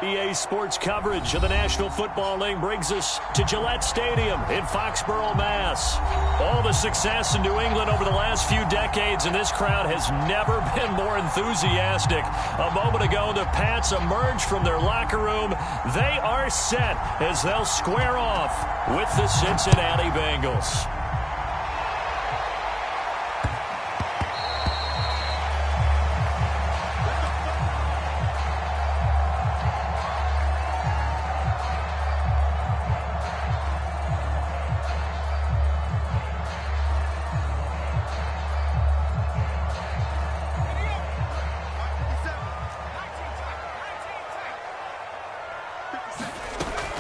EA Sports coverage of the National Football League brings us to Gillette Stadium in Foxborough, Mass. All the success in New England over the last few decades, and this crowd has never been more enthusiastic. A moment ago, the Pats emerged from their locker room. They are set as they'll square off with the Cincinnati Bengals.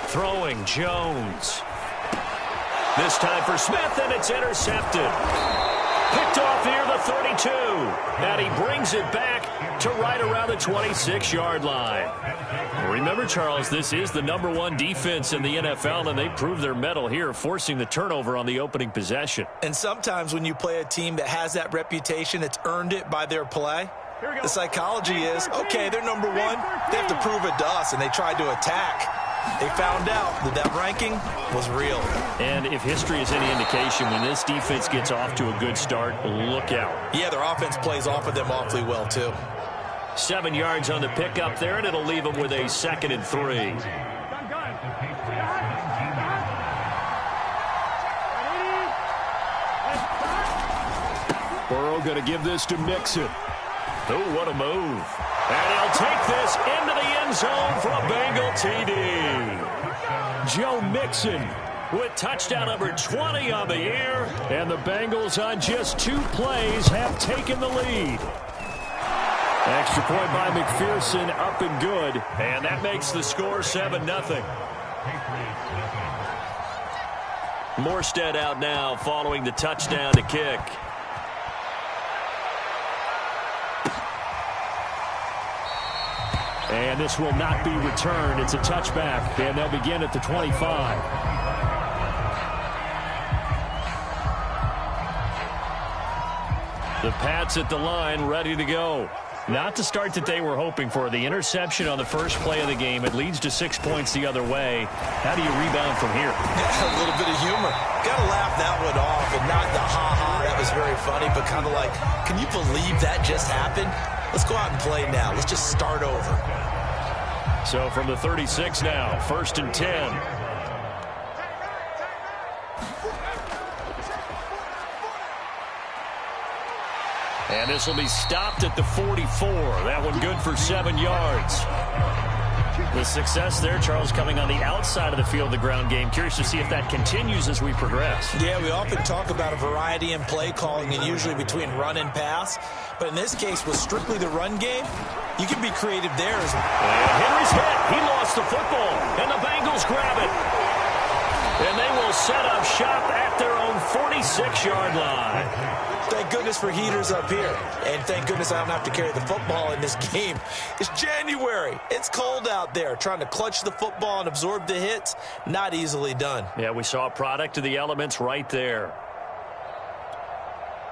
Throwing Jones. This time for Smith, and it's intercepted. Picked off near the 32. And he brings it back to right around the 26-yard line. Remember, Charles, this is the #1 defense in the NFL, and they proved their mettle here, forcing the turnover on the opening possession. And sometimes when you play a team that has that reputation, it's earned it by their play. The psychology is, okay, they're #1. They have to prove it to us, and they tried to attack. They found out that that ranking was real. And if history is any indication, when this defense gets off to a good start, look out. Yeah, their offense plays off of them awfully well, too. 7 yards on the pickup there, and it'll leave them with a 2nd and 3. Burrow going to give this to Mixon. Oh, what a move. And he'll take this into the end zone for a Bengal TD. Joe Mixon with touchdown number 20 on the year. And the Bengals on just 2 plays have taken the lead. Extra point by McPherson, up and good. And that makes the score 7-0. Morstead out now following the touchdown to kick. And this will not be returned. It's a touchback, and they'll begin at the 25. The Pats at the line, ready to go. Not the start that they were hoping for. The interception on the first play of the game. It leads to 6 points the other way. How do you rebound from here? A little bit of humor. Got to laugh that one off, and not the ha-ha. That was very funny, but kind of like, can you believe that just happened? Let's go out and play now. Let's just start over. So from the 36 now, 1st and 10. And this will be stopped at the 44. That one good for 7 yards. The success there, Charles, coming on the outside of the field, the ground game. Curious to see if that continues as we progress. Yeah, we often talk about a variety in play calling and usually between run and pass. But in this case, with strictly the run game, you can be creative there as well. And Henry's hit. He lost the football. And the Bengals grab it. And they will set up shop at their own 46-yard line. Thank goodness for heaters up here. And thank goodness I don't have to carry the football in this game. It's January. It's cold out there. Trying to clutch the football and absorb the hits, not easily done. Yeah, we saw a product of the elements right there.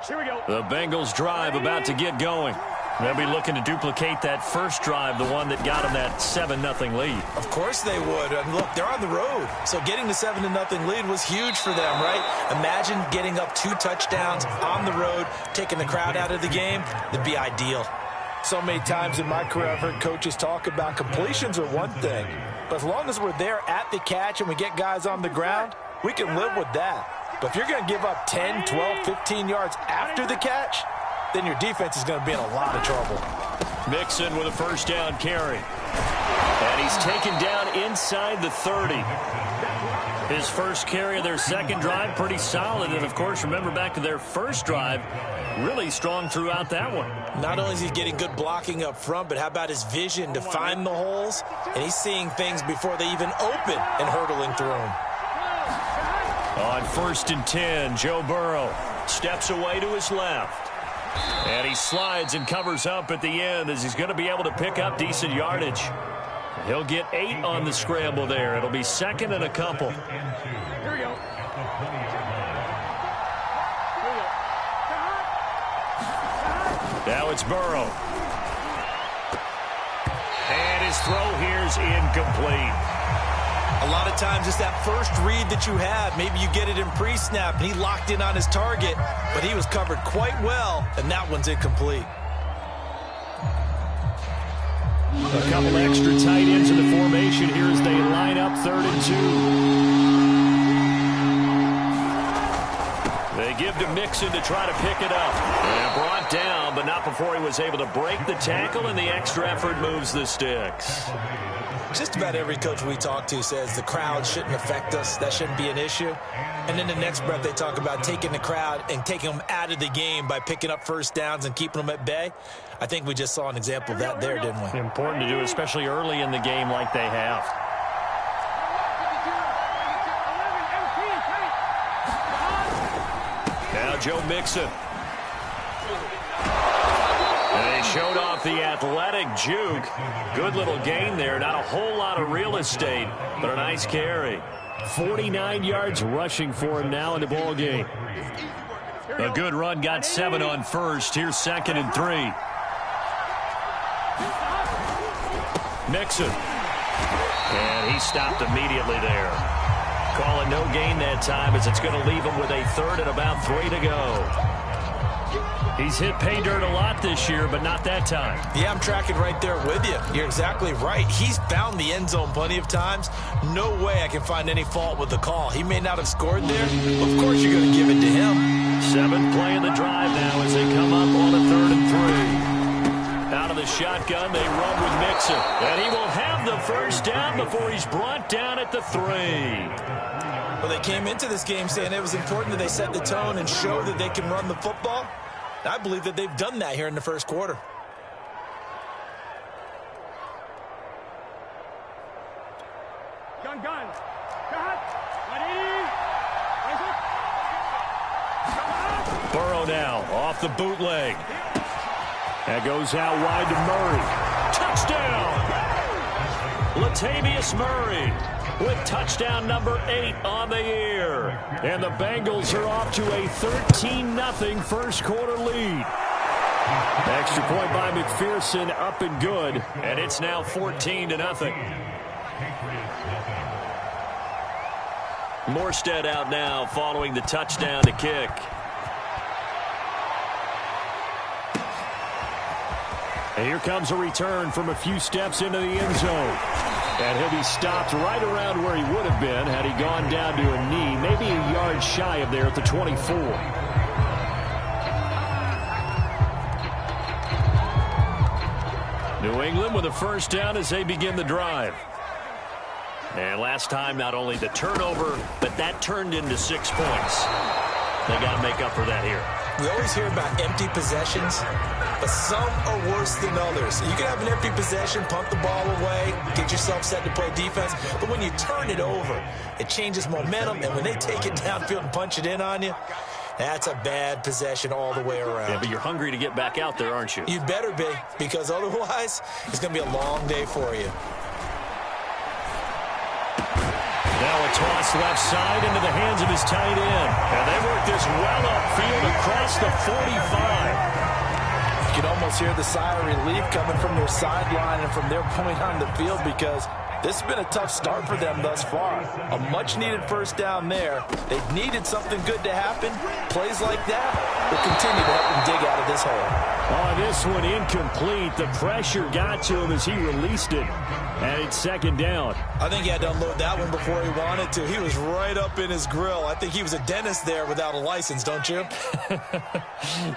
Here we go. The Bengals drive about to get going. They'll be looking to duplicate that first drive, the one that got them that 7-0 lead. Of course they would. And look, they're on the road. So getting the 7-0 lead was huge for them, right? Imagine getting up 2 touchdowns on the road, taking the crowd out of the game. That'd be ideal. So many times in my career, I've heard coaches talk about completions are one thing. But as long as we're there at the catch and we get guys on the ground, we can live with that. But if you're going to give up 10, 12, 15 yards after the catch, then your defense is going to be in a lot of trouble. Mixon with a first down carry. And he's taken down inside the 30. His first carry of their second drive, pretty solid. And, of course, remember back to their first drive, really strong throughout that one. Not only is he getting good blocking up front, but how about his vision to find the holes? And he's seeing things before they even open and hurtling through them. On 1st and 10, Joe Burrow steps away to his left. And he slides and covers up at the end as he's going to be able to pick up decent yardage. He'll get 8 on the scramble there. It'll be 2nd and a couple. Here we go. Now it's Burrow. And his throw here's incomplete. A lot of times it's that first read that you have. Maybe you get it in pre-snap, and he locked in on his target, but he was covered quite well, and that one's incomplete. A couple extra tight ends in the formation here as they line up 3rd and 2. They give to Mixon to try to pick it up. And brought down, but not before he was able to break the tackle, and the extra effort moves the sticks. Just about every coach we talk to says the crowd shouldn't affect us. That shouldn't be an issue. And in the next breath, they talk about taking the crowd and taking them out of the game by picking up first downs and keeping them at bay. I think we just saw an example of that there, didn't we? Important to do, especially early in the game like they have. Now Joe Mixon. And he showed off the athletic juke. Good little gain there. Not a whole lot of real estate, but a nice carry. 49 yards rushing for him now in the ball game. A good run, got 7 on first. Here's 2nd and 3. Mixon. And he stopped immediately there. Calling no gain that time as it's going to leave him with a 3rd and about 3 to go. He's hit pay dirt a lot this year, but not that time. Yeah, I'm tracking right there with you. You're exactly right. He's found the end zone plenty of times. No way I can find any fault with the call. He may not have scored there. Of course you're going to give it to him. 7th play of the drive now as they come up on a 3rd and 3. Out of the shotgun, they run with Mixon. And he will have the first down before he's brought down at the 3. Well, they came into this game saying it was important that they set the tone and show that they can run the football. I believe that they've done that here in the first quarter. Burrow now off the bootleg. That goes out wide to Murray. Touchdown! Latavius Murray with touchdown number 8 on the year. And the Bengals are off to a 13-0 first quarter lead. Extra point by McPherson, up and good. And it's now 14-0. Morstead out now following the touchdown to kick. And here comes a return from a few steps into the end zone. And he'll be stopped right around where he would have been had he gone down to a knee, maybe a yard shy of there at the 24. New England with a first down as they begin the drive. And last time, not only the turnover, but that turned into 6 points. They got to make up for that here. We always hear about empty possessions, but some are worse than others. You can have an empty possession, pump the ball away, get yourself set to play defense, but when you turn it over, it changes momentum, and when they take it downfield and punch it in on you, that's a bad possession all the way around. Yeah, but you're hungry to get back out there, aren't you? You better be, because otherwise, it's going to be a long day for you. Now a toss left side into the hands of his tight end. And they work this well upfield across the 45. You can almost hear the sigh of relief coming from their sideline and from their point on the field because this has been a tough start for them thus far. A much-needed first down there. They've needed something good to happen. Plays like that will continue to help them dig out of this hole. Oh, this one incomplete. The pressure got to him as he released it. And it's second down. I think he had to unload that one before he wanted to. He was right up in his grill. I think he was a dentist there without a license, don't you?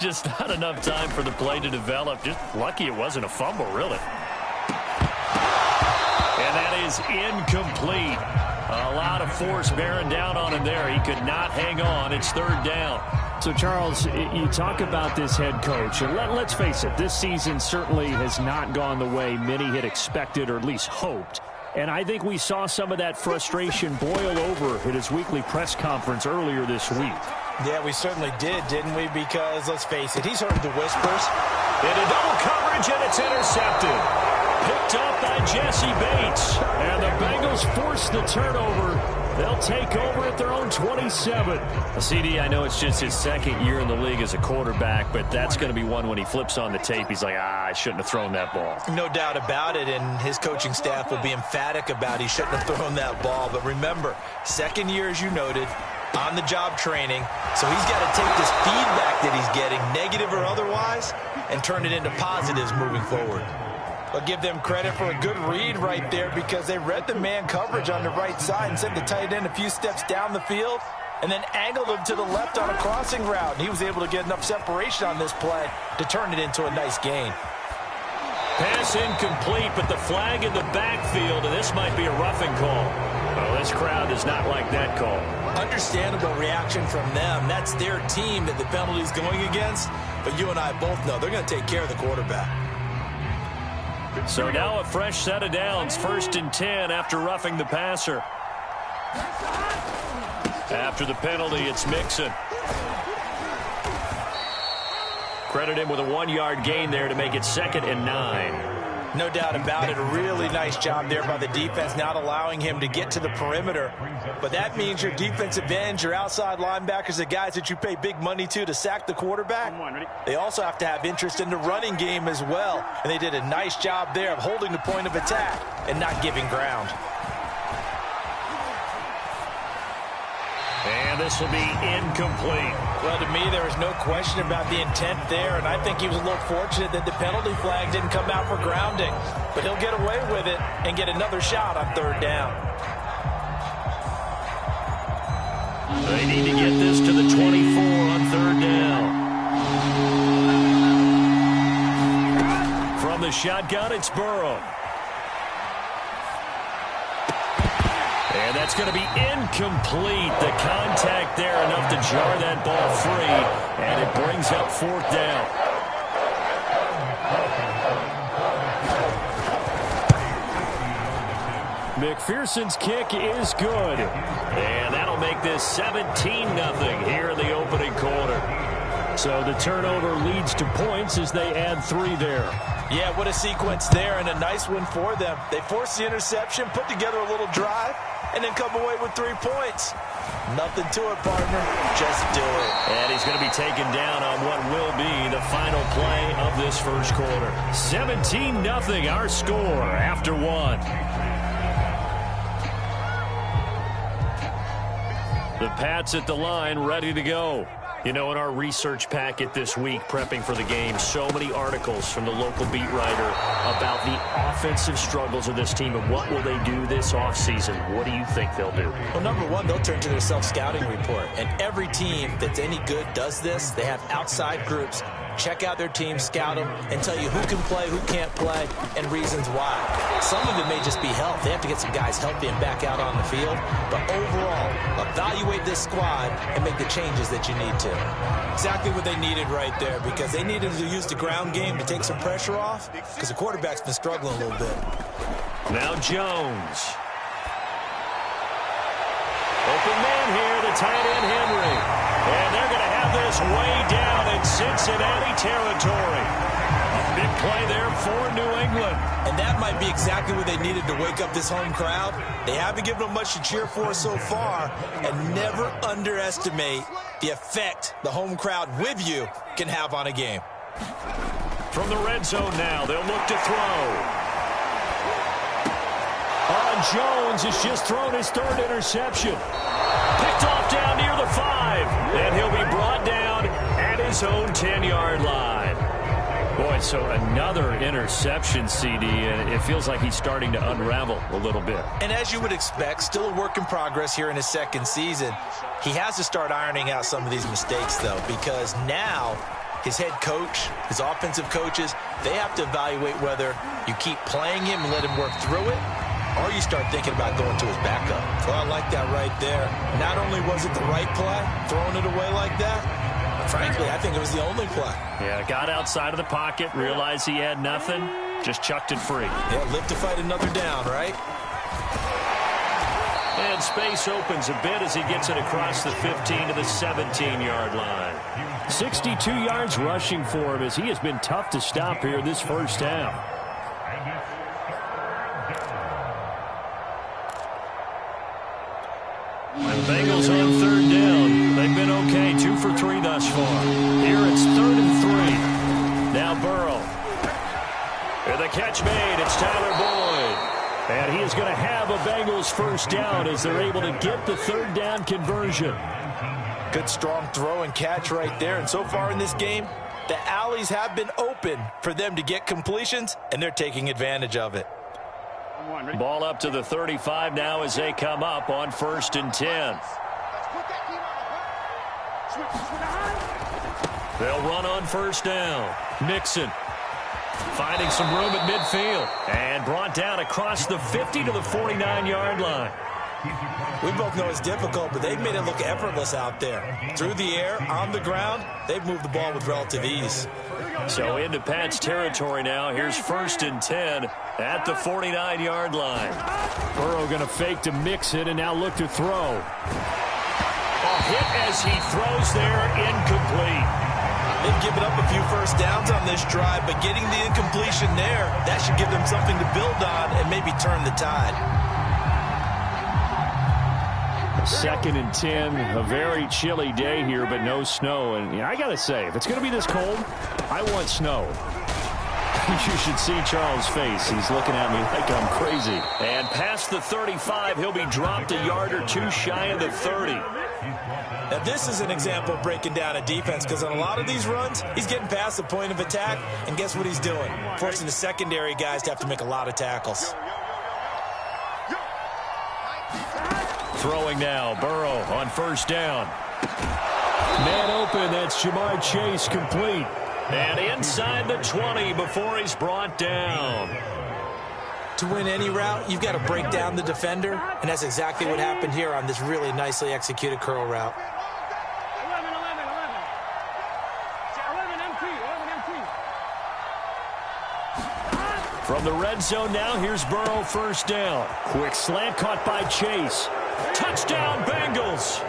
Just not enough time for the play to develop. Just lucky it wasn't a fumble, really. And that is incomplete. A lot of force bearing down on him there. He could not hang on. It's third down. So, Charles, you talk about this head coach, and let's face it, this season certainly has not gone the way many had expected or at least hoped. And I think we saw some of that frustration boil over at his weekly press conference earlier this week. Yeah, we certainly did, didn't we? Because, let's face it, he's heard the whispers. Into double coverage, and it's intercepted. Picked up by Jesse Bates. And the Bengals force the turnover They'll take over at their own 27. CD, I know it's just his second year in the league as a quarterback, but that's going to be one when he flips on the tape. He's like, I shouldn't have thrown that ball. No doubt about it, and his coaching staff will be emphatic about he shouldn't have thrown that ball. But remember, second year, as you noted, on-the-job training, so he's got to take this feedback that he's getting, negative or otherwise, and turn it into positives moving forward. I'll give them credit for a good read right there because they read the man coverage on the right side and sent the tight end a few steps down the field and then angled him to the left on a crossing route. And he was able to get enough separation on this play to turn it into a nice gain. Pass incomplete, but the flag in the backfield, and this might be a roughing call. Well, this crowd does not like that call. Understandable reaction from them. That's their team that the penalty's going against. But you and I both know they're going to take care of the quarterback. So now a fresh set of downs, 1st and 10 after roughing the passer. After the penalty, it's Mixon. Credit him with a 1-yard gain there to make it 2nd and 9. No doubt about it. A really nice job there by the defense, not allowing him to get to the perimeter. But that means your defensive ends, your outside linebackers, the guys that you pay big money to sack the quarterback, they also have to have interest in the running game as well. And they did a nice job there of holding the point of attack and not giving ground. And this will be incomplete. Well, to me, there was no question about the intent there, and I think he was a little fortunate that the penalty flag didn't come out for grounding. But he'll get away with it and get another shot on 3rd down. They need to get this to the 24 on 3rd down. From the shotgun, it's Burrow. And that's going to be incomplete. The contact there enough to jar that ball free, and it brings up 4th down. McPherson's kick is good. And that'll make this 17-0 here in the opening quarter. So the turnover leads to points as they add 3 there. Yeah, what a sequence there, and a nice one for them. They forced the interception, put together a little drive, and then come away with 3 points. Nothing to it, partner. Just do it. And he's going to be taken down on what will be the final play of this first quarter. 17-0 our score after 1. The Pats at the line, ready to go. You know, in our research packet this week, prepping for the game, so many articles from the local beat writer about the offensive struggles of this team and what will they do this offseason. What do you think they'll do? Well, number one, they'll turn to their self-scouting report. And every team that's any good does this. They have outside groups. Check out their team, scout them, and tell you who can play, who can't play, and reasons why. Some of it may just be health. They have to get some guys healthy and back out on the field. But overall, evaluate this squad and make the changes that you need to. Exactly what they needed right there, because they needed to use the ground game to take some pressure off, because the quarterback's been struggling a little bit. Now Jones. Open man here, the tight end Henry. And they're going to have this way down in Cincinnati territory. Big play there for New England. And that might be exactly what they needed to wake up this home crowd. They haven't given them much to cheer for so far. And never underestimate the effect the home crowd with you can have on a game. From the red zone now, they'll look to throw. Jones has just thrown his 3rd interception. Picked off down near the 5. And he'll be brought down at his own 10-yard line. Boy, so another interception, CD, and it feels like he's starting to unravel a little bit. And as you would expect, still a work in progress here in his 2nd season. He has to start ironing out some of these mistakes, though, because now his head coach, his offensive coaches, they have to evaluate whether you keep playing him and let him work through it, or you start thinking about going to his backup. Well, I like that right there. Not only was it the right play, throwing it away like that, frankly, I think it was the only play. Yeah, got outside of the pocket, realized he had nothing, just chucked it free. Yeah, live to fight another down, right? And space opens a bit as he gets it across the 15 to the 17-yard line. 62 yards rushing for him as he has been tough to stop here this first half. Bengals on third down. They've been okay, 2 for 3 thus far. Here it's 3rd and 3. Now Burrow. And the catch made. It's Tyler Boyd. And he is going to have a Bengals first down as they're able to get the 3rd down conversion. Good strong throw and catch right there. And so far in this game, the alleys have been open for them to get completions, and they're taking advantage of it. Ball up to the 35 now as they come up on 1st and 10. They'll run on 1st down. Mixon finding some room at midfield and brought down across the 50 to the 49-yard line. We both know it's difficult, but they've made it look effortless out there. Through the air, on the ground, they've moved the ball with relative ease. So into Pat's territory now. Here's 1st and 10 at the 49-yard line. Burrow going to fake to Mixon and now look to throw. A hit as he throws there, incomplete. They've given up a few first downs on this drive, but getting the incompletion there, that should give them something to build on and maybe turn the tide. 2nd and 10, a very chilly day here, but no snow. And I got to say, if it's going to be this cold, I want snow. You should see Charles' face. He's looking at me like I'm crazy. And past the 35, he'll be dropped a yard or 2 shy of the 30. Now, this is an example of breaking down a defense, because on a lot of these runs, he's getting past the point of attack, and guess what he's doing? Forcing the secondary guys to have to make a lot of tackles. Throwing now, Burrow on 1st down. Man open, that's Jamar Chase, complete. And inside the 20 before he's brought down. To win any route, you've got to break down the defender, and that's exactly what happened here on this really nicely executed curl route. From the red zone now, here's Burrow 1st down. Quick slant caught by Chase. Touchdown, Bengals!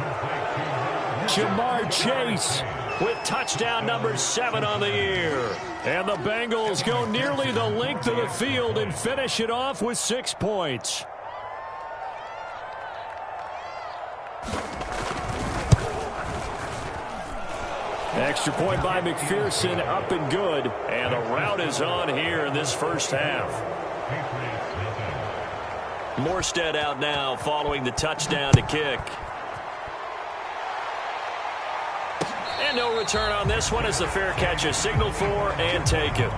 Jamar Chase with touchdown number 7 on the year. And the Bengals go nearly the length of the field and finish it off with 6 points. Extra point by McPherson, up and good. And the route is on here in this first half. Morstead out now following the touchdown to kick. And no return on this one as the fair catch is signaled for and taken.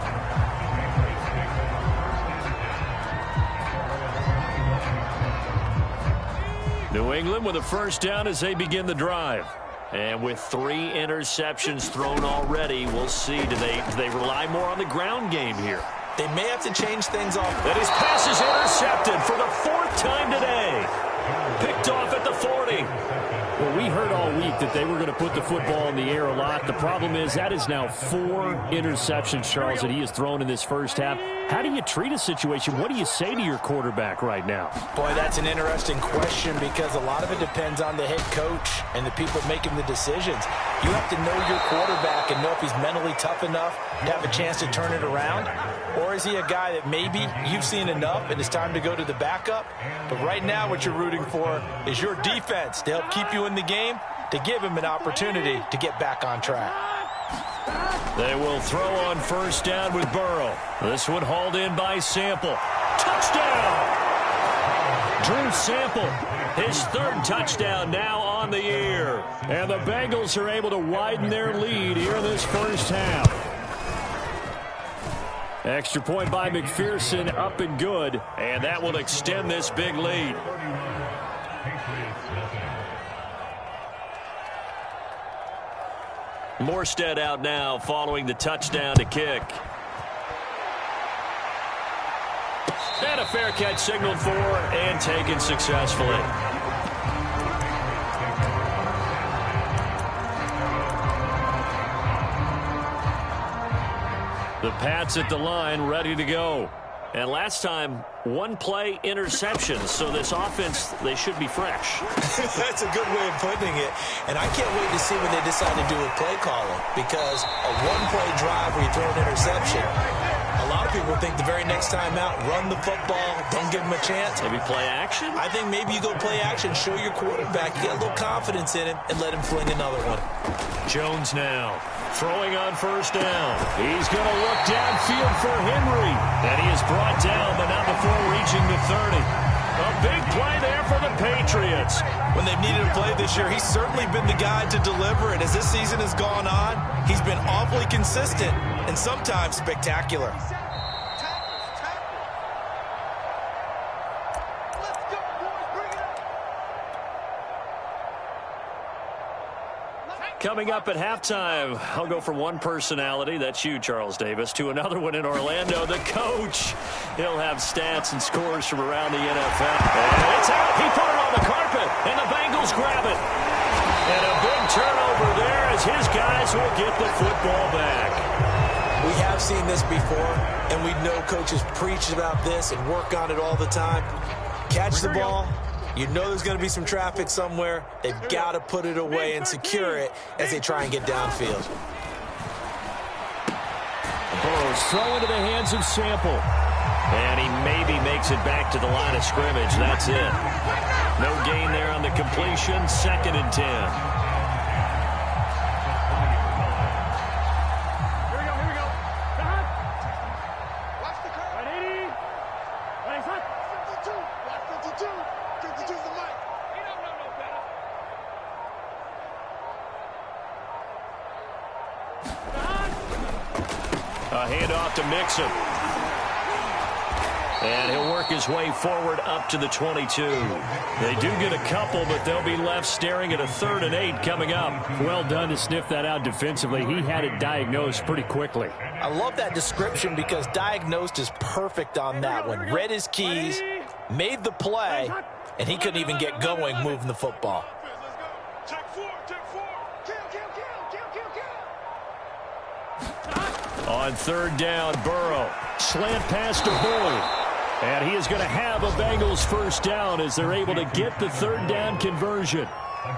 New England with a 1st down as they begin the drive. And with 3 interceptions thrown already, we'll see. Do they rely more on the ground game here? They may have to change things off. And his pass is intercepted for the 4th time today. Picked off at the 40. Well, we heard all week that they were going to put the football in the air a lot. The problem is that is now 4 interceptions, Charles, that he has thrown in this first half. How do you treat a situation? What do you say to your quarterback right now? Boy, that's an interesting question, because a lot of it depends on the head coach and the people making the decisions. You have to know your quarterback and know if he's mentally tough enough to have a chance to turn it around. Or is he a guy that maybe you've seen enough and it's time to go to the backup? But right now what you're rooting for is your defense to help keep you in the game, to give him an opportunity to get back on track. They will throw on 1st down with Burrow. This one hauled in by Sample. Touchdown! Drew Sample, his 3rd touchdown now on the year. And the Bengals are able to widen their lead here in this first half. Extra point by McPherson, up and good. And that will extend this big lead. Morstead out now following the touchdown to kick. And a fair catch signaled for and taken successfully. The Pats at the line, ready to go. And last time, 1 play interception. So this offense, they should be fresh. That's a good way of putting it. And I can't wait to see what they decide to do with play calling, because a 1-play drive where you throw an interception, a lot of people think the very next time out, run the football, don't give him a chance. Maybe play action? I think maybe you go play action, show your quarterback, you get a little confidence in him, and let him fling another one. Jones now throwing on first down. He's going to look downfield for Henry. And he is brought down, but not before reaching the 30. A big play there for the Patriots. When they've needed a play this year, he's certainly been the guy to deliver it. As this season has gone on, he's been awfully consistent and sometimes spectacular. Coming up at halftime, I'll go from one personality, that's you, Charles Davis, to another one in Orlando, the coach. He'll have stats and scores from around the NFL. And it's out. He put it on the carpet, and the Bengals grab it. And a big turnover there as his guys will get the football back. We have seen this before, and we know coaches preach about this and work on it all the time. Catch the ball. You know there's going to be some traffic somewhere. They've got to put it away and secure it as they try and get downfield. Burrows throw into the hands of Sample. And he maybe makes it back to the line of scrimmage. That's it. No gain there on the completion. 2nd and 10. A handoff to Mixon. And he'll work his way forward up to the 22. They do get a couple, but they'll be left staring at a 3rd and 8 coming up. Well done to sniff that out defensively. He had it diagnosed pretty quickly. I love that description because diagnosed is perfect on that one. Read his keys, made the play, and he couldn't even get going moving the football. On 3rd down, Burrow. Slant pass to Boyd. And he is going to have a Bengals first down as they're able to get the 3rd down conversion.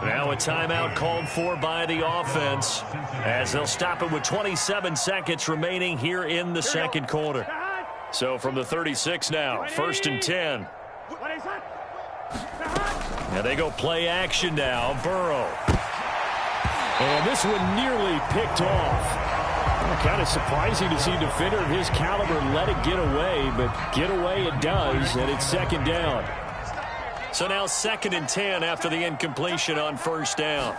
Now a timeout called for by the offense as they'll stop it with 27 seconds remaining here in the 2nd quarter. So from the 36 now, 1st and 10. Now they go play action now. Burrow. And this one nearly picked off. Kind of surprising to see a defender of his caliber let it get away, but get away it does, and it's 2nd down. So now 2nd and 10 after the incompletion on 1st down.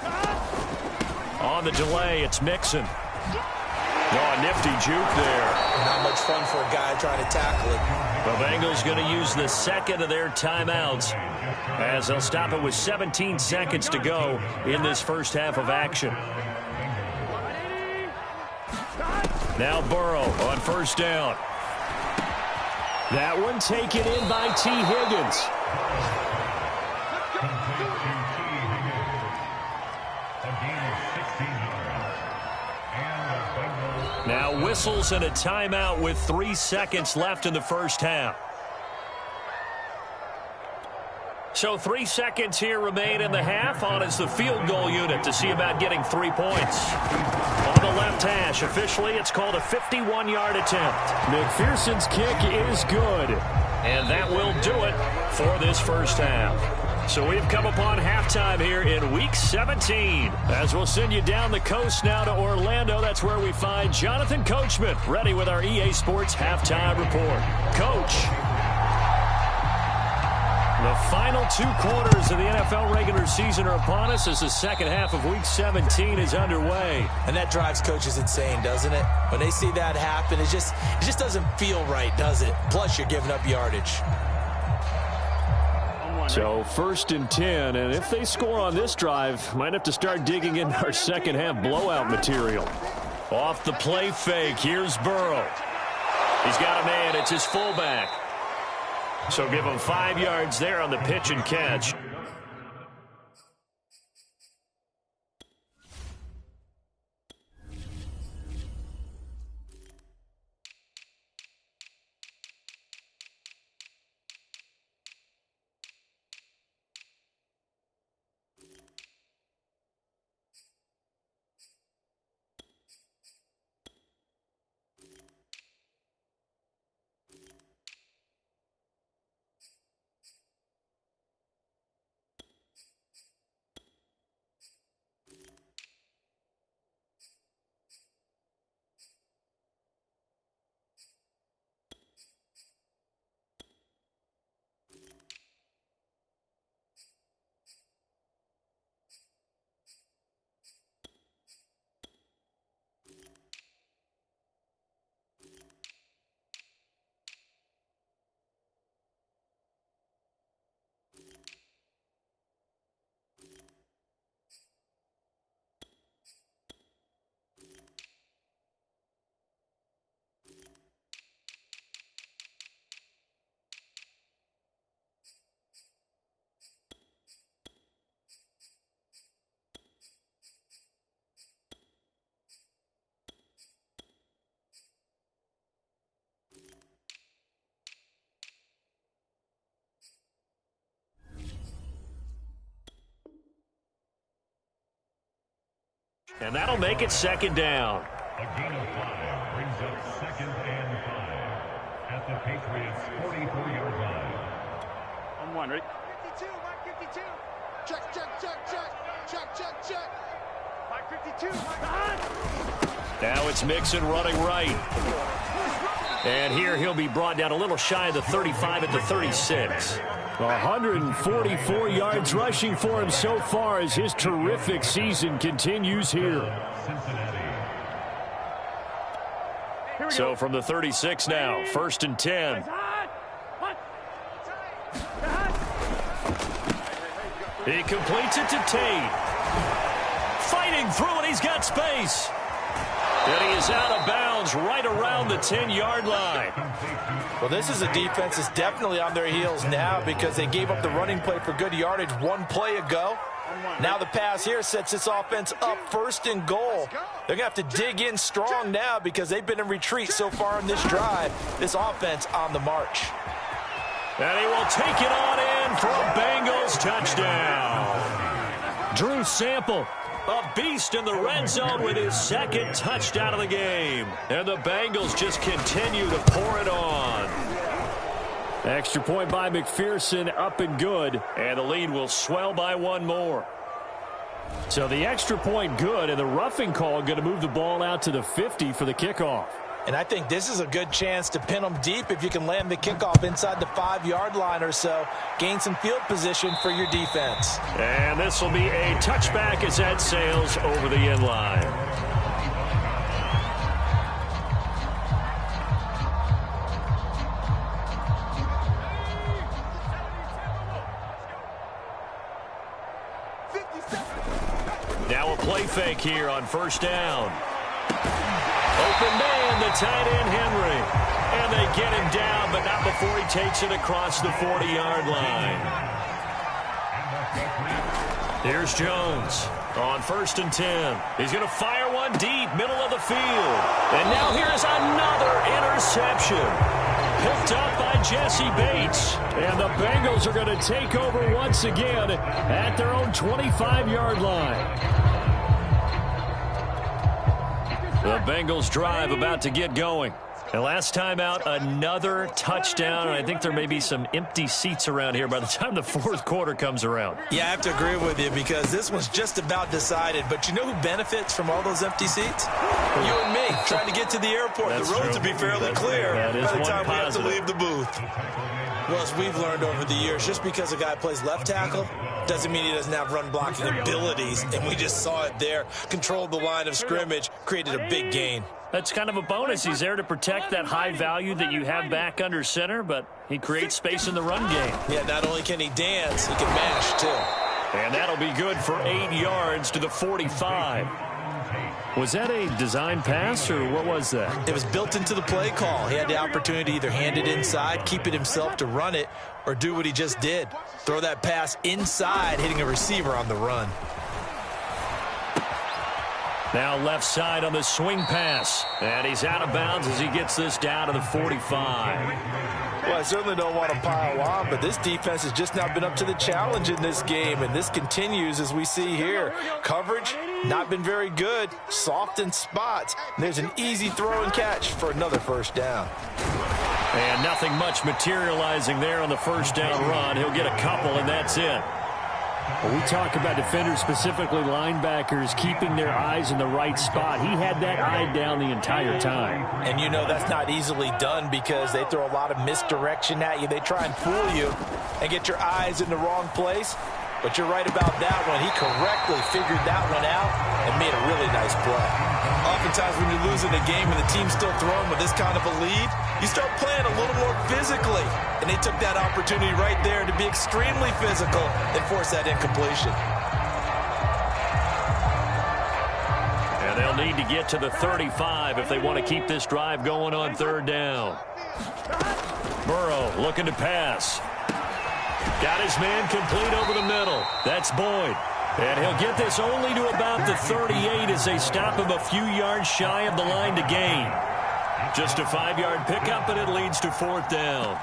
On the delay, it's Mixon. Oh, a nifty juke there. Not much fun for a guy trying to tackle it. The Bengals going to use the 2nd of their timeouts as they'll stop it with 17 seconds to go in this first half of action. Now Burrow on 1st down. That one taken in by T. Higgins. Now whistles and a timeout with 3 seconds left in the first half. So 3 seconds here remain in the half. On is the field goal unit to see about getting 3 points. On the left hash, officially it's called a 51-yard attempt. McPherson's kick is good. And that will do it for this first half. So we've come upon halftime here in Week 17. As we'll send you down the coast now to Orlando, that's where we find Jonathan Coachman ready with our EA Sports Halftime Report. Coach. The final 2 quarters of the NFL regular season are upon us as the second half of Week 17 is underway. And that drives coaches insane, doesn't it? When they see that happen, it just doesn't feel right, does it? Plus, you're giving up yardage. So 1st and 10, and if they score on this drive, might have to start digging in our second half blowout material. Off the play fake, here's Burrow. He's got a man, it's his fullback. So give him 5 yards there on the pitch and catch. And that'll make it second down. A gain of 5 brings up 2nd and 5 at the Patriots' 44-yard line. On one, ready? 52, Mike 52. Check, check, check, check. Check, check, check. Mike 52, Mike. Now it's Mixon running right. And here he'll be brought down a little shy of the 35 at the 36. 144 yards rushing for him so far as his terrific season continues here. So from the 36 now, 1st and 10. He completes it to Tate. Fighting through and he's got space. And he is out of bounds right around the 10-yard line. Well, this is a defense that's definitely on their heels now because they gave up the running play for good yardage one play ago. Now the pass here sets this offense up 1st and goal. They're going to have to dig in strong now because they've been in retreat so far in this drive. This offense on the march. And he will take it on in for a Bengals touchdown. Drew Sample, a beast in the red zone with his 2nd touchdown of the game. And the Bengals just continue to pour it on. Extra point by McPherson, up and good. And the lead will swell by 1 more. So the extra point good, and the roughing call going to move the ball out to the 50 for the kickoff. And I think this is a good chance to pin them deep if you can land the kickoff inside the 5-yard line or so. Gain some field position for your defense. And this will be a touchback as that sails over the end line. Now a play fake here on 1st down. Open man, the tight end, Henry. And they get him down, but not before he takes it across the 40-yard line. Here's Jones on 1st and 10. He's going to fire one deep, middle of the field. And now here's another interception. Picked up by Jesse Bates. And the Bengals are going to take over once again at their own 25-yard line. The Bengals drive about to get going. And last time out, another touchdown. And I think there may be some empty seats around here by the time the 4th quarter comes around. Yeah, I have to agree with you because this one's just about decided. But you know who benefits from all those empty seats? You and me, trying to get to the airport. That's the roads true. will be fairly clear That by is the one time we have to positive. leave the booth. Well, as we've learned over the years, just because a guy plays left tackle doesn't mean he doesn't have run blocking abilities. And we just saw it there. Controlled the line of scrimmage, created a big gain. That's kind of a bonus. He's there to protect that high value that you have back under center, but he creates space in the run game. Yeah, not only can he dance, he can mash, too. And that'll be good for 8 yards to the 45. Was that a design pass, or what was that? It was built into the play call. He had the opportunity to either hand it inside, keep it himself to run it, or do what he just did. Throw that pass inside, hitting a receiver on the run. Now left side on the swing pass. And he's out of bounds as he gets this down to the 45. Well, I certainly don't want to pile on, but this defense has just not been up to the challenge in this game, and this continues as we see here. Coverage, not been very good. Soft in spots. And there's an easy throw and catch for another 1st down. And nothing much materializing there on the 1st down run. He'll get a couple, and that's it. When we talk about defenders, specifically linebackers, keeping their eyes in the right spot. He had that eye down the entire time. And you know that's not easily done because they throw a lot of misdirection at you. They try and fool you and get your eyes in the wrong place. But you're right about that one. He correctly figured that one out and made a really nice play. Oftentimes when you're losing a game and the team's still throwing with this kind of a lead, you start playing a little more physically. And they took that opportunity right there to be extremely physical and force that incompletion. And they'll need to get to the 35 if they want to keep this drive going on 3rd down. Burrow looking to pass. Got his man complete over the middle. That's Boyd. And he'll get this only to about the 38 as they stop him a few yards shy of the line to gain. Just a 5-yard pickup, and it leads to 4th down.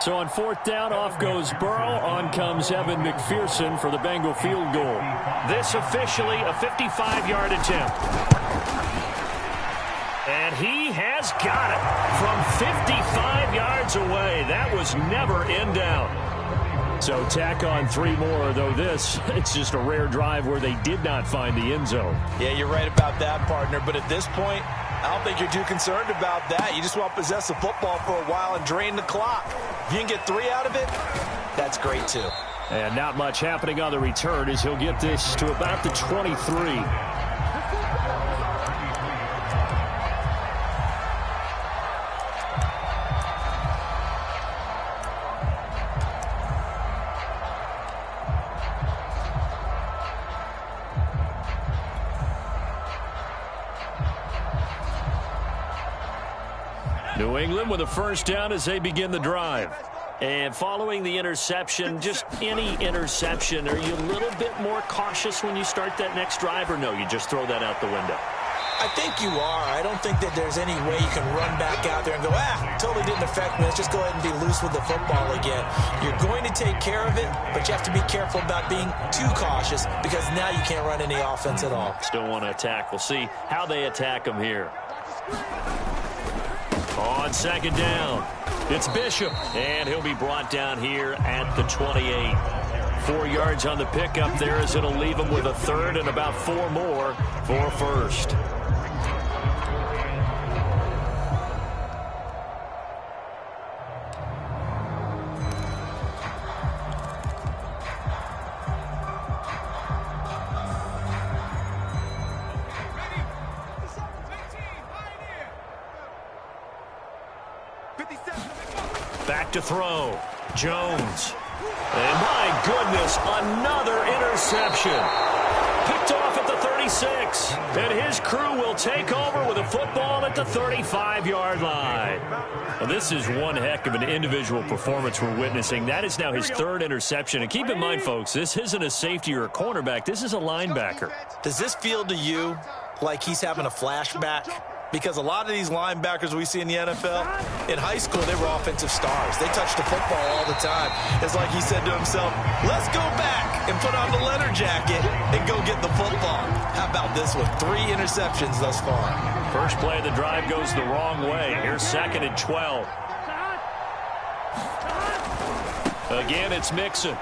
So on 4th down, off goes Burrow. On comes Evan McPherson for the Bengal field goal. This officially a 55-yard attempt. And he has got it from 55 yards away. That was never in doubt. So tack on 3 more, though it's just a rare drive where they did not find the end zone. Yeah, you're right about that, partner. But at this point, I don't think you're too concerned about that. You just want to possess the football for a while and drain the clock. If you can get 3 out of it, that's great too. And not much happening on the return as he'll get this to about the 23. New England with a first down as they begin the drive. And following the interception, just any interception, are you a little bit more cautious when you start that next drive, or no, you just throw that out the window? I think you are. I don't think that there's any way you can run back out there and go, totally didn't affect me. Let's just go ahead and be loose with the football again. You're going to take care of it, but you have to be careful about being too cautious because now you can't run any offense at all. Still want to attack. We'll see how they attack them here. On 2nd down, it's Bishop, and he'll be brought down here at the 28. 4 yards on the pickup there as it'll leave him with a 3rd and about 4 more for a first. Back to throw. Jones. And my goodness, another interception. Picked off at the 36. And his crew will take over with a football at the 35-yard line. Well, this is one heck of an individual performance we're witnessing. That is now his 3rd interception. And keep in mind, folks, this isn't a safety or a cornerback. This is a linebacker. Does this feel to you like he's having a flashback? Because a lot of these linebackers we see in the NFL, in high school, they were offensive stars. They touched the football all the time. It's like he said to himself, let's go back and put on the leather jacket and go get the football. How about this with 3 interceptions thus far? First play of the drive goes the wrong way. Here's 2nd and 12. Again, it's Mixon.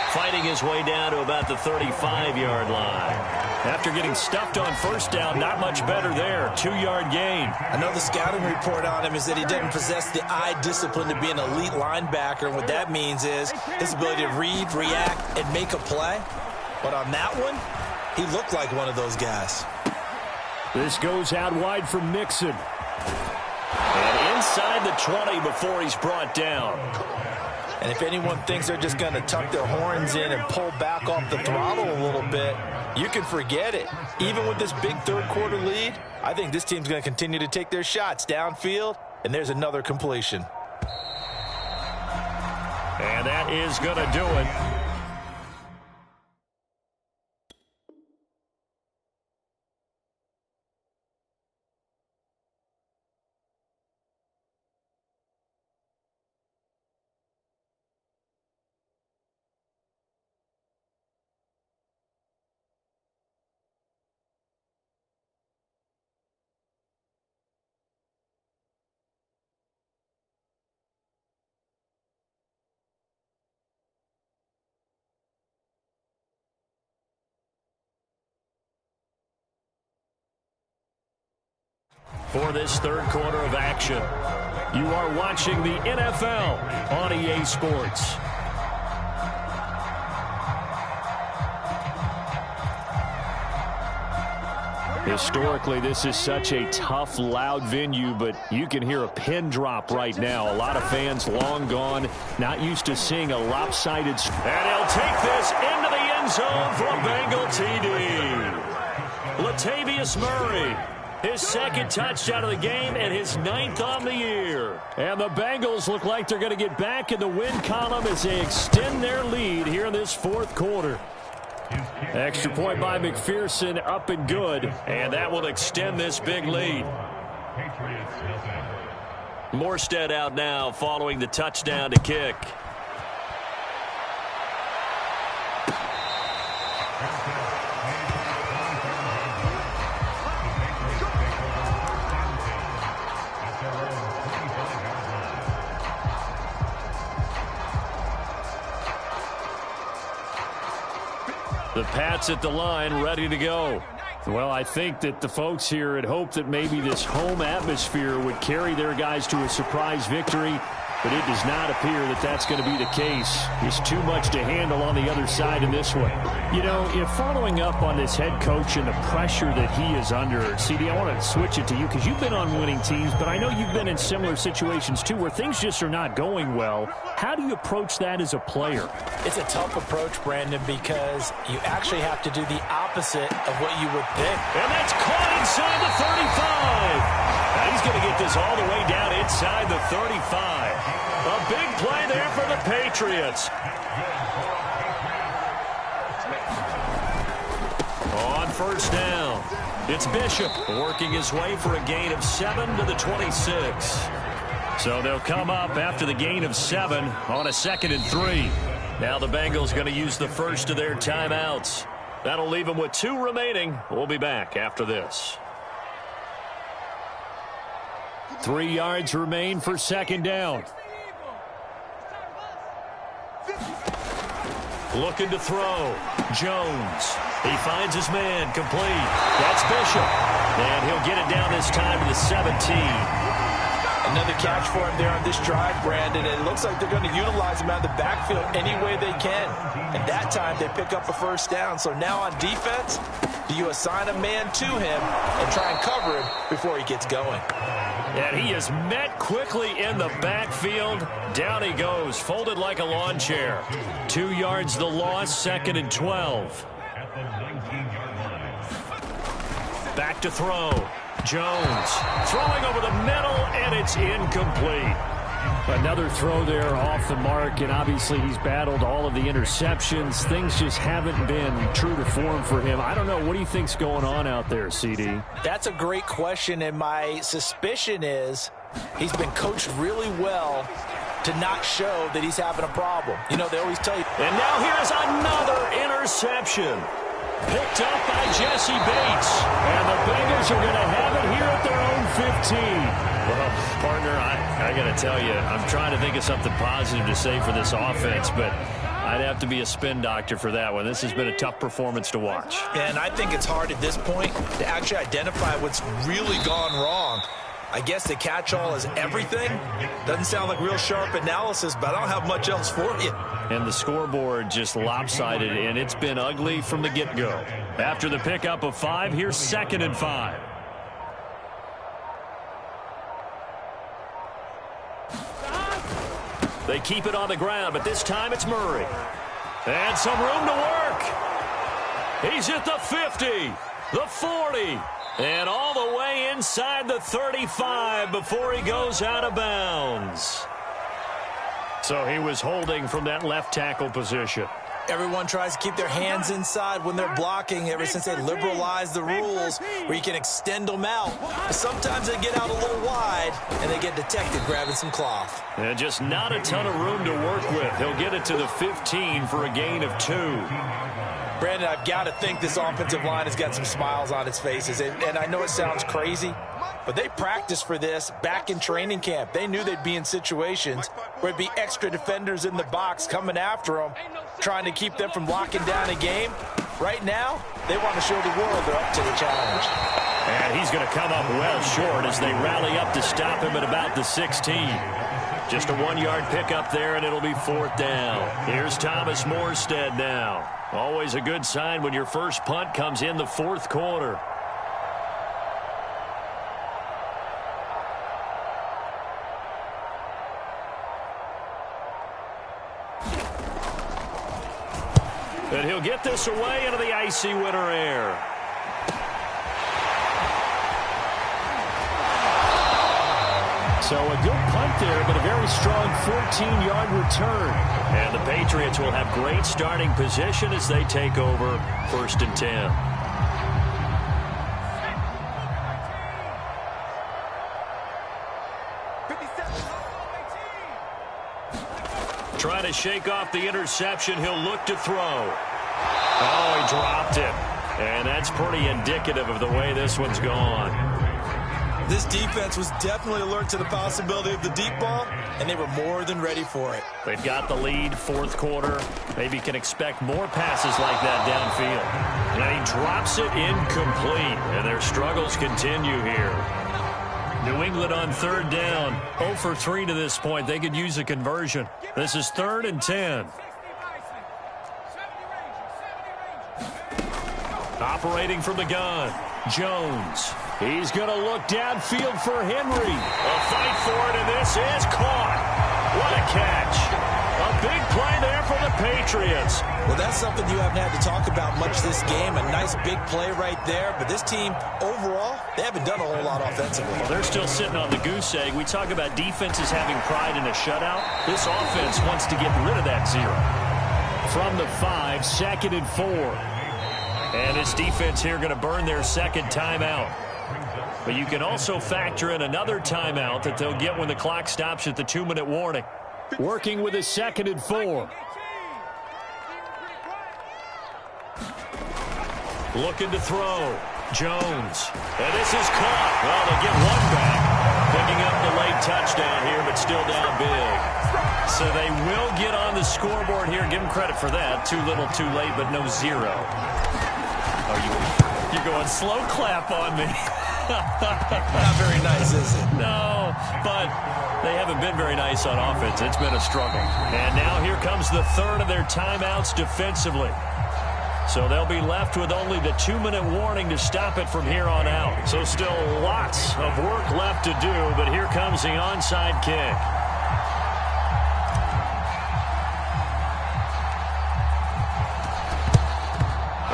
Fighting his way down to about the 35-yard line. After getting stuffed on 1st down, not much better there. 2-yard gain. I know the scouting report on him is that he doesn't possess the eye discipline to be an elite linebacker. And what that means is his ability to read, react, and make a play. But on that one, he looked like one of those guys. This goes out wide from Mixon. And inside the 20 before he's brought down. And if anyone thinks they're just going to tuck their horns in and pull back off the throttle a little bit, you can forget it. Even with this big 3rd quarter lead, I think this team's going to continue to take their shots downfield, and there's another completion. And that is going to do it. For this 3rd quarter of action, you are watching the NFL on EA Sports. Historically, this is such a tough, loud venue, but you can hear a pin drop right now. A lot of fans long gone, not used to seeing a lopsided. And he'll take this into the end zone for a Bengal TD. Latavius Murray, his 2nd touchdown of the game and his 9th on the year. And the Bengals look like they're going to get back in the win column as they extend their lead here in this 4th quarter. Extra point by McPherson, up and good. And that will extend this big lead. Morstead out now following the touchdown to kick. The Pats at the line, ready to go. Well, I think that the folks here had hoped that maybe this home atmosphere would carry their guys to a surprise victory, but it does not appear that that's going to be the case. There's too much to handle on the other side in this one. You know, if following up on this head coach and the pressure that he is under, CD, I want to switch it to you because you've been on winning teams, but I know you've been in similar situations too where things just are not going well. How do you approach that as a player? It's a tough approach, Brandon, because you actually have to do the opposite of what you would think. And that's caught inside the 35. Now he's going to get this all the way down inside the 35. A big play there for the Patriots. On first down, it's Bishop working his way for a gain of 7 to the 26. So they'll come up after the gain of 7 on a 2nd and 3. Now the Bengals going to use the first of their timeouts. That'll leave them with 2 remaining. We'll be back after this. 3 yards remain for 2nd down. Looking to throw. Jones. He finds his man complete. That's Bishop. And he'll get it down this time to the 17. Another catch for him there on this drive, Brandon. And it looks like they're going to utilize him out of the backfield any way they can. And that time they pick up a first down. So now on defense, do you assign a man to him and try and cover him before he gets going? And he is met quickly in the backfield. Down he goes, folded like a lawn chair. 2 yards the loss, 2nd and 12. Back to throw. Jones throwing over the middle, and it's incomplete. Another throw there off the mark, and obviously he's battled all of the interceptions. Things just haven't been true to form for him. I don't know. What do you think's going on out there, CD? That's a great question, and my suspicion is he's been coached really well to not show that he's having a problem. You know, they always tell you. And now here's another interception. Picked up by Jesse Bates. And the Bengals are going to have it here at their own 15. Well, partner, I got to tell you, I'm trying to think of something positive to say for this offense, but I'd have to be a spin doctor for that one. This has been a tough performance to watch. And I think it's hard at this point to actually identify what's really gone wrong. I guess the catch-all is everything. Doesn't sound like real sharp analysis, but I don't have much else for you. And the scoreboard just lopsided, and it's been ugly from the get-go. After the pickup of 5, here's 2nd and 5. They keep it on the ground, but this time it's Murray. And some room to work. He's at the 50, the 40. And all the way inside the 35 before he goes out of bounds. So he was holding from that left tackle position. Everyone tries to keep their hands inside when they're blocking ever since they liberalized the rules where you can extend them out. But sometimes they get out a little wide and they get detected grabbing some cloth. And just not a ton of room to work with. He'll get it to the 15 for a gain of 2. Brandon, I've got to think this offensive line has got some smiles on its faces. And I know it sounds crazy, but they practiced for this back in training camp. They knew they'd be in situations where it'd be extra defenders in the box coming after them, trying to keep them from locking down a game. Right now, they want to show the world they're up to the challenge. And he's going to come up well short as they rally up to stop him at about the 16. Just a 1-yard pickup there, and it'll be 4th down. Here's Thomas Morstead now. Always a good sign when your first punt comes in the 4th quarter. And he'll get this away into the icy winter air. So a good punt there, but a very strong 14-yard return. And the Patriots will have great starting position as they take over 1st and 10. Trying to shake off the interception. He'll look to throw. Oh, he dropped it. And that's pretty indicative of the way this one's gone. This defense was definitely alert to the possibility of the deep ball, and they were more than ready for it. They've got the lead, fourth quarter. Maybe can expect more passes like that downfield. And he drops it incomplete, and their struggles continue here. New England on third down. 0 for 3 to this point. They could use a conversion. This is 3rd and 10. Operating from the gun, Jones. He's going to look downfield for Henry. A fight for it, and this is caught. What a catch. A big play there for the Patriots. Well, that's something you haven't had to talk about much this game. A nice big play right there. But this team, overall, they haven't done a whole lot offensively. Well, they're still sitting on the goose egg. We talk about defenses having pride in a shutout. This offense wants to get rid of that 0. From the 5, 2nd and 4. And this defense here going to burn their second timeout. But you can also factor in another timeout that they'll get when the clock stops at the 2-minute warning. Working with a 2nd and 4. Looking to throw. Jones. And this is caught. Well, they get one back. Picking up the late touchdown here, but still down big. So they will get on the scoreboard here. Give them credit for that. Too little, too late, but no 0. Oh, you're going slow clap on me. Not very nice, is it? No, but they haven't been very nice on offense. It's been a struggle. And now here comes the 3rd of their timeouts defensively. So they'll be left with only the 2-minute warning to stop it from here on out. So still lots of work left to do, but here comes the onside kick.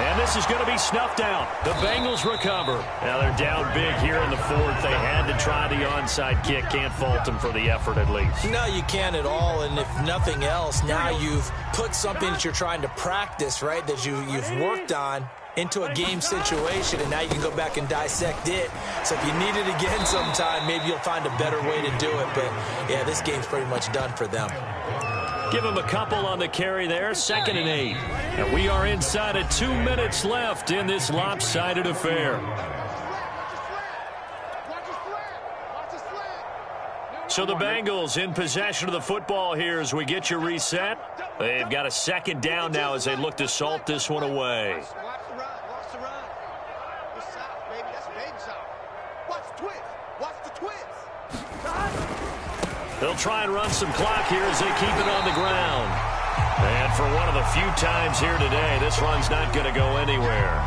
And this is going to be snuffed out. The Bengals recover. Now they're down big here in the 4th. They had to try the onside kick. Can't fault them for the effort at least. No, you can't at all. And if nothing else, now you've put something that you're trying to practice, right, that you've worked on into a game situation, and now you can go back and dissect it. So if you need it again sometime, maybe you'll find a better way to do it. But, yeah, this game's pretty much done for them. Give him a couple on the carry there, 2nd and 8. And we are inside of 2 minutes left in this lopsided affair. So the Bengals in possession of the football here as we get you reset. They've got a 2nd down now as they look to salt this one away. They'll try and run some clock here as they keep it on the ground. And for one of the few times here today, this run's not going to go anywhere.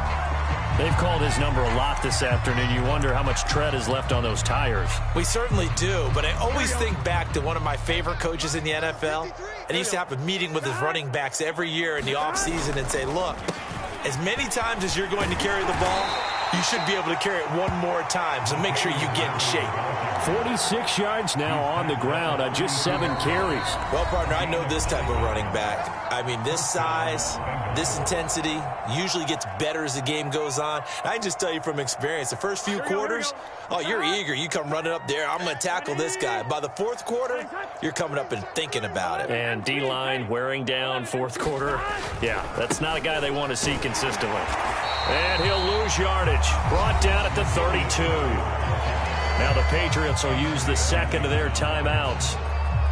They've called his number a lot this afternoon. You wonder how much tread is left on those tires. We certainly do, but I always think back to one of my favorite coaches in the NFL. And he used to have a meeting with his running backs every year in the offseason and say, look, as many times as you're going to carry the ball, you should be able to carry it one more time, so make sure you get in shape. 46 yards now on the ground on just 7 carries. Well, partner, I know this type of running back. I mean, this size, this intensity usually gets better as the game goes on. I can just tell you from experience, the first few quarters, oh, you're eager. You come running up there, I'm going to tackle this guy. By the 4th quarter, you're coming up and thinking about it. And D-line wearing down 4th quarter. Yeah, that's not a guy they want to see consistently. And he'll lose yardage. Brought down at the 32. Now the Patriots will use the 2nd of their timeouts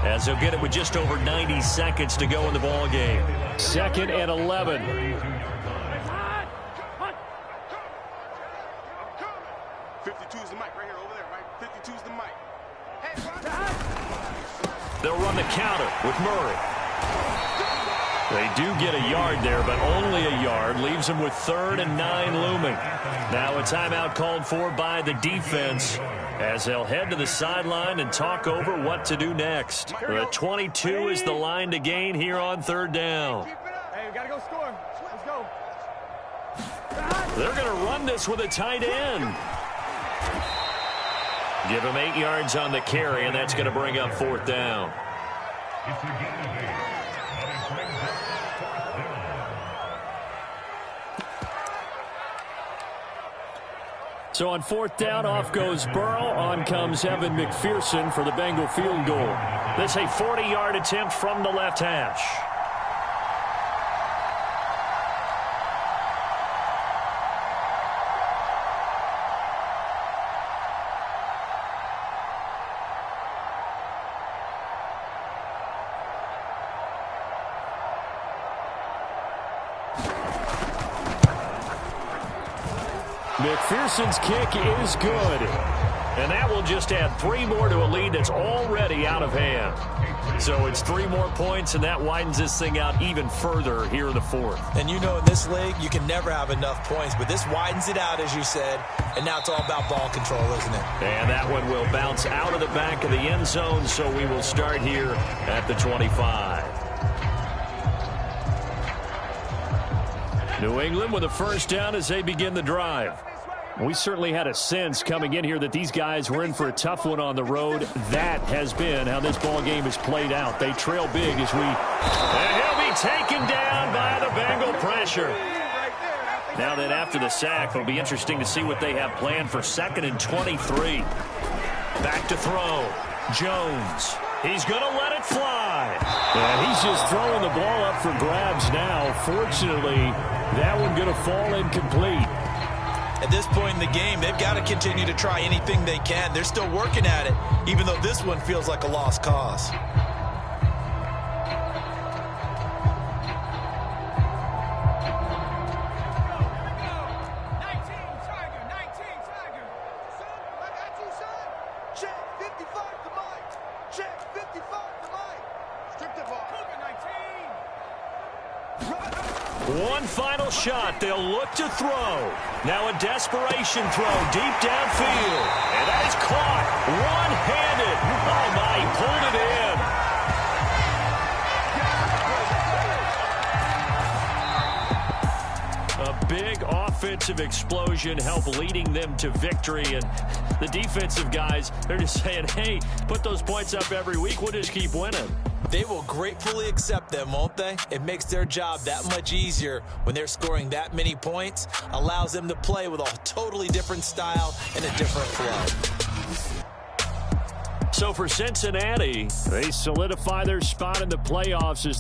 as they'll get it with just over 90 seconds to go in the ball game. 2nd and 11. 52's the mic right here over there, right? 52's the mic. They'll run the counter with Murray. They do get a yard there, but only a yard. Leaves them with 3rd and 9 looming. Now a timeout called for by the defense as they'll head to the sideline and talk over what to do next. The 22 is the line to gain here on 3rd down. Hey, we got to go score. Let's go. They're going to run this with a tight end. Give him 8 yards on the carry, and that's going to bring up 4th down. It's a game of 8. So on 4th down, off goes Burrow. On comes Evan McPherson for the Bengal field goal. This a 40-yard attempt from the left hash. McPherson's kick is good. And that will just add 3 more to a lead that's already out of hand. So it's 3 more points, and that widens this thing out even further here in the 4th. And you know in this league, you can never have enough points, but this widens it out, as you said, and now it's all about ball control, isn't it? And that one will bounce out of the back of the end zone, so we will start here at the 25. New England with a first down as they begin the drive. We certainly had a sense coming in here that these guys were in for a tough one on the road. That has been how this ball game has played out. They trail big as we... And he'll be taken down by the Bengal pressure. Now that after the sack, it'll be interesting to see what they have planned for 2nd and 23. Back to throw. Jones. He's going to let it fly. And he's just throwing the ball up for grabs now. Fortunately, that one going to fall incomplete. At this point in the game, they've got to continue to try anything they can. They're still working at it, even though this one feels like a lost cause. One final shot. They'll look to throw. Now a desperation throw deep downfield. And that is caught one-handed. Oh, my, he pulled it in. A big offensive explosion helped leading them to victory. And the defensive guys, they're just saying, hey, put those points up every week. We'll just keep winning. They will gratefully accept them, won't they? It makes their job that much easier when they're scoring that many points. Allows them to play with a totally different style and a different flow. So for Cincinnati, they solidify their spot in the playoffs as